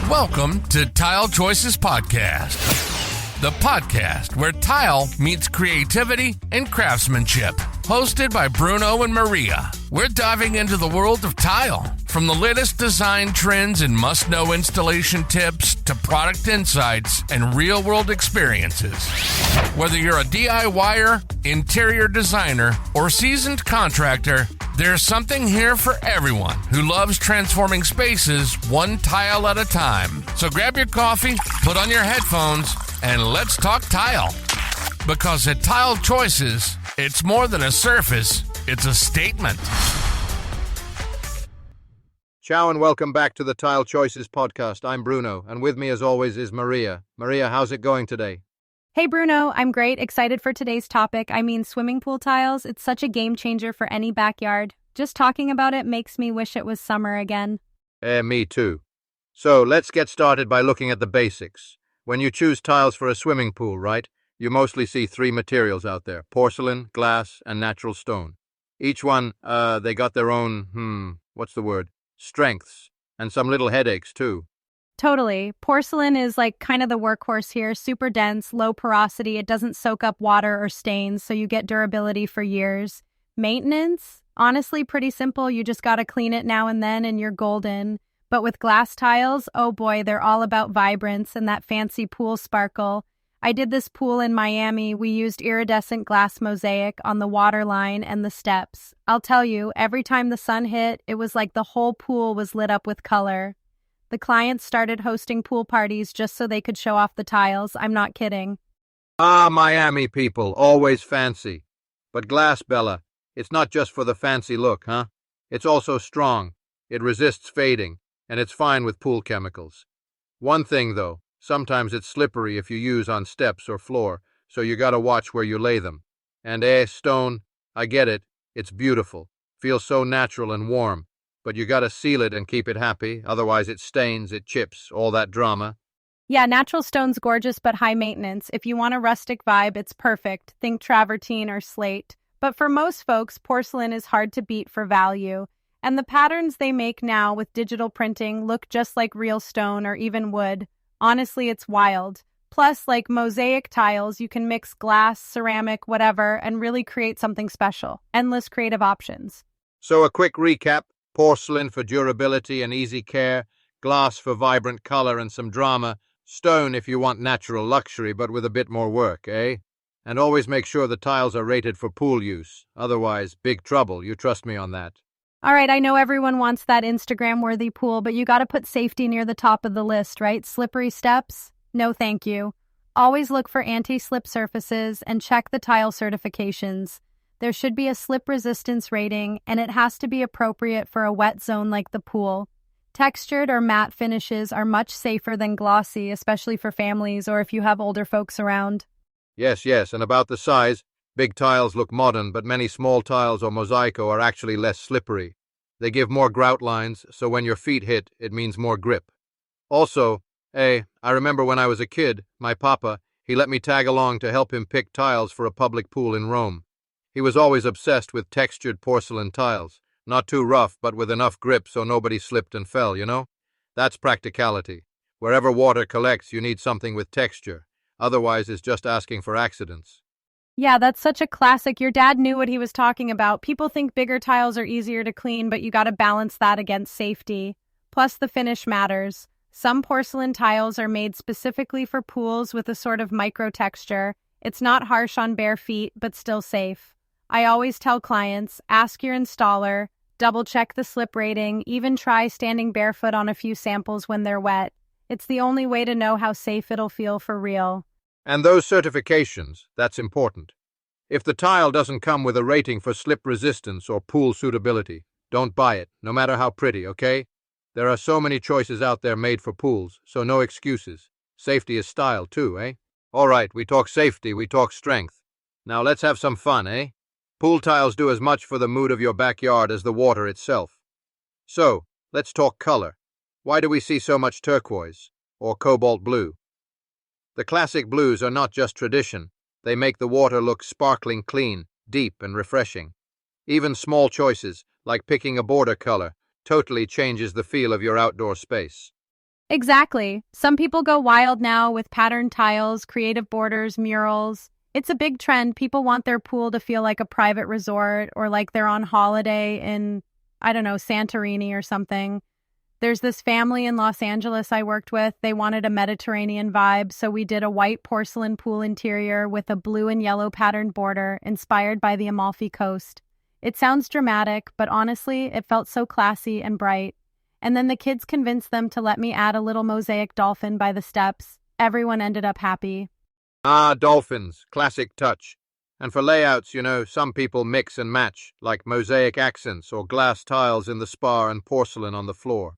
Welcome to Tile Choices Podcast, the podcast where tile meets creativity and craftsmanship. Hosted by Bruno and Maria, we're diving into the world of tile, from the latest design trends and must-know installation tips to product insights and real-world experiences. Whether you're a DIYer, interior designer, or seasoned contractor, there's something here for everyone who loves transforming spaces one tile at a time. So grab your coffee, put on your headphones, and let's talk tile. Because at Tile Choices, it's more than a surface, it's a statement. Ciao and welcome back to the Tile Choices podcast. I'm Bruno, and with me as always is Maria. Maria, how's it going today? Hey Bruno, I'm great, excited for today's topic. I mean, swimming pool tiles, it's such a game changer for any backyard. Just talking about it makes me wish it was summer again. Me too. So let's get started by looking at the basics. When you choose tiles for a swimming pool, right, you mostly see three materials out there: porcelain, glass, and natural stone. Each one, they got their own, strengths, and some little headaches too. Totally. Porcelain is like kind of the workhorse here, super dense, low porosity, it doesn't soak up water or stains, so you get durability for years. Maintenance? Honestly, pretty simple, you just gotta clean it now and then and you're golden. But with glass tiles, oh boy, they're all about vibrance and that fancy pool sparkle. I did this pool in Miami. We used iridescent glass mosaic on the water line and the steps. I'll tell you, every time the sun hit, it was like the whole pool was lit up with color. The clients started hosting pool parties just so they could show off the tiles. I'm not kidding. Ah, Miami people, always fancy. But glass, Bella, it's not just for the fancy look, huh? It's also strong. It resists fading, and it's fine with pool chemicals. One thing, though. Sometimes it's slippery if you use on steps or floor, so you gotta watch where you lay them. And stone, I get it, it's beautiful, feels so natural and warm, but you gotta seal it and keep it happy, otherwise it stains, it chips, all that drama. Yeah, natural stone's gorgeous but high maintenance. If you want a rustic vibe, it's perfect. Think travertine or slate. But for most folks, porcelain is hard to beat for value. And the patterns they make now with digital printing look just like real stone or even wood. Honestly, it's wild. Plus, like mosaic tiles, you can mix glass, ceramic, whatever, and really create something special. Endless creative options. So a quick recap: porcelain for durability and easy care, glass for vibrant color and some drama, stone if you want natural luxury but with a bit more work, eh? And always make sure the tiles are rated for pool use. Otherwise, big trouble, you trust me on that. All right, I know everyone wants that Instagram-worthy pool, but you gotta put safety near the top of the list, right? Slippery steps? No thank you. Always look for anti-slip surfaces and check the tile certifications. There should be a slip resistance rating, and it has to be appropriate for a wet zone like the pool. Textured or matte finishes are much safer than glossy, especially for families or if you have older folks around. Yes, and about the size, big tiles look modern, but many small tiles or mosaico are actually less slippery. They give more grout lines, so when your feet hit, it means more grip. Also, I remember when I was a kid, my papa, he let me tag along to help him pick tiles for a public pool in Rome. He was always obsessed with textured porcelain tiles. Not too rough, but with enough grip so nobody slipped and fell, you know? That's practicality. Wherever water collects, you need something with texture. Otherwise, it's just asking for accidents. Yeah, that's such a classic. Your dad knew what he was talking about. People think bigger tiles are easier to clean, but you gotta balance that against safety. Plus, the finish matters. Some porcelain tiles are made specifically for pools with a sort of micro texture. It's not harsh on bare feet, but still safe. I always tell clients, ask your installer, double-check the slip rating, even try standing barefoot on a few samples when they're wet. It's the only way to know how safe it'll feel for real. And those certifications, that's important. If the tile doesn't come with a rating for slip resistance or pool suitability, don't buy it, no matter how pretty, okay? There are so many choices out there made for pools, so no excuses. Safety is style too, eh? All right, we talk safety, we talk strength. Now let's have some fun, eh? Pool tiles do as much for the mood of your backyard as the water itself. So, let's talk color. Why do we see so much turquoise, or cobalt blue? The classic blues are not just tradition. They make the water look sparkling clean, deep, and refreshing. Even small choices, like picking a border color, totally changes the feel of your outdoor space. Exactly. Some people go wild now with patterned tiles, creative borders, murals. It's a big trend. People want their pool to feel like a private resort or like they're on holiday in, I don't know, Santorini or something. There's this family in Los Angeles I worked with. They wanted a Mediterranean vibe, so we did a white porcelain pool interior with a blue and yellow patterned border inspired by the Amalfi Coast. It sounds dramatic, but honestly, it felt so classy and bright. And then the kids convinced them to let me add a little mosaic dolphin by the steps. Everyone ended up happy. Ah, dolphins, classic touch. And for layouts, some people mix and match, like mosaic accents or glass tiles in the spa and porcelain on the floor.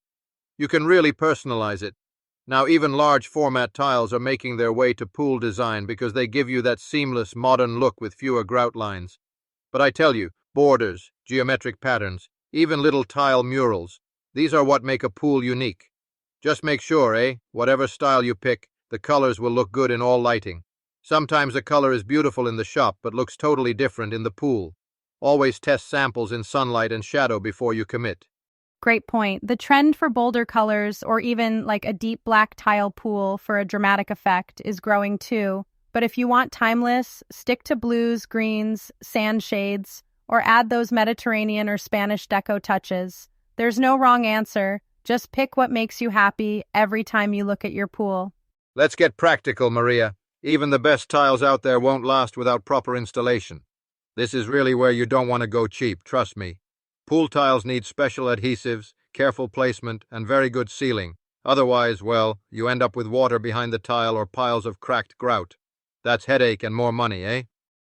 You can really personalize it. Now even large format tiles are making their way to pool design because they give you that seamless modern look with fewer grout lines. But I tell you, borders, geometric patterns, even little tile murals, these are what make a pool unique. Just make sure, whatever style you pick, the colors will look good in all lighting. Sometimes a color is beautiful in the shop but looks totally different in the pool. Always test samples in sunlight and shadow before you commit. Great point. The trend for bolder colors, or even like a deep black tile pool for a dramatic effect, is growing too. But if you want timeless, stick to blues, greens, sand shades, or add those Mediterranean or Spanish deco touches. There's no wrong answer. Just pick what makes you happy every time you look at your pool. Let's get practical, Maria. Even the best tiles out there won't last without proper installation. This is really where you don't want to go cheap, trust me. Pool tiles need special adhesives, careful placement, and very good sealing. Otherwise, well, you end up with water behind the tile or piles of cracked grout. That's headache and more money, eh?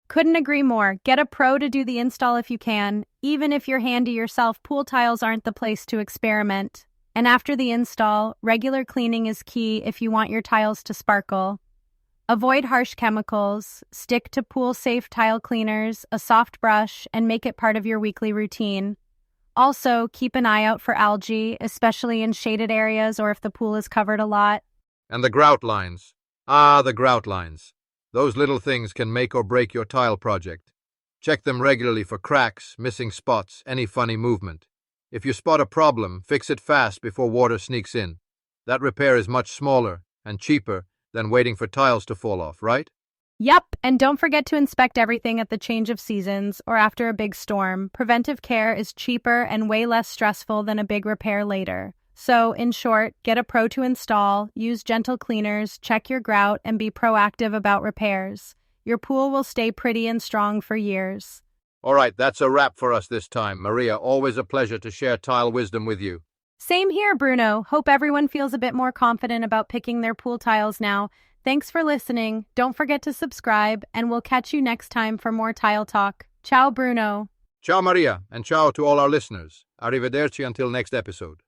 Couldn't agree more. Get a pro to do the install if you can. Even if you're handy yourself, pool tiles aren't the place to experiment. And after the install, regular cleaning is key if you want your tiles to sparkle. Avoid harsh chemicals, stick to pool-safe tile cleaners, a soft brush, and make it part of your weekly routine. Also, keep an eye out for algae, especially in shaded areas or if the pool is covered a lot. And the grout lines. Ah, the grout lines. Those little things can make or break your tile project. Check them regularly for cracks, missing spots, any funny movement. If you spot a problem, fix it fast before water sneaks in. That repair is much smaller and cheaper than waiting for tiles to fall off, right? Yep, and don't forget to inspect everything at the change of seasons or after a big storm. Preventive care is cheaper and way less stressful than a big repair later. So, in short, get a pro to install, use gentle cleaners, check your grout, and be proactive about repairs. Your pool will stay pretty and strong for years. All right, that's a wrap for us this time. Maria, always a pleasure to share tile wisdom with you. Same here, Bruno. Hope everyone feels a bit more confident about picking their pool tiles now. Thanks for listening. Don't forget to subscribe, and we'll catch you next time for more tile talk. Ciao, Bruno. Ciao, Maria, and ciao to all our listeners. Arrivederci until next episode.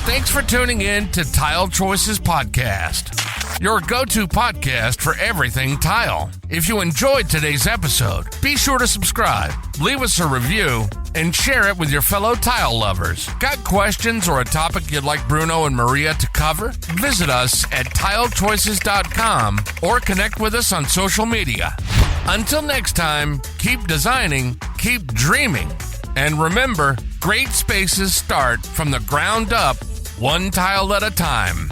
Thanks for tuning in to Tile Choices Podcast, your go-to podcast for everything tile. If you enjoyed today's episode, be sure to subscribe, leave us a review, and share it with your fellow tile lovers. Got questions or a topic you'd like Bruno and Maria to cover? Visit us at tilechoices.com or connect with us on social media. Until next time, keep designing, keep dreaming, and remember, great spaces start from the ground up, one tile at a time.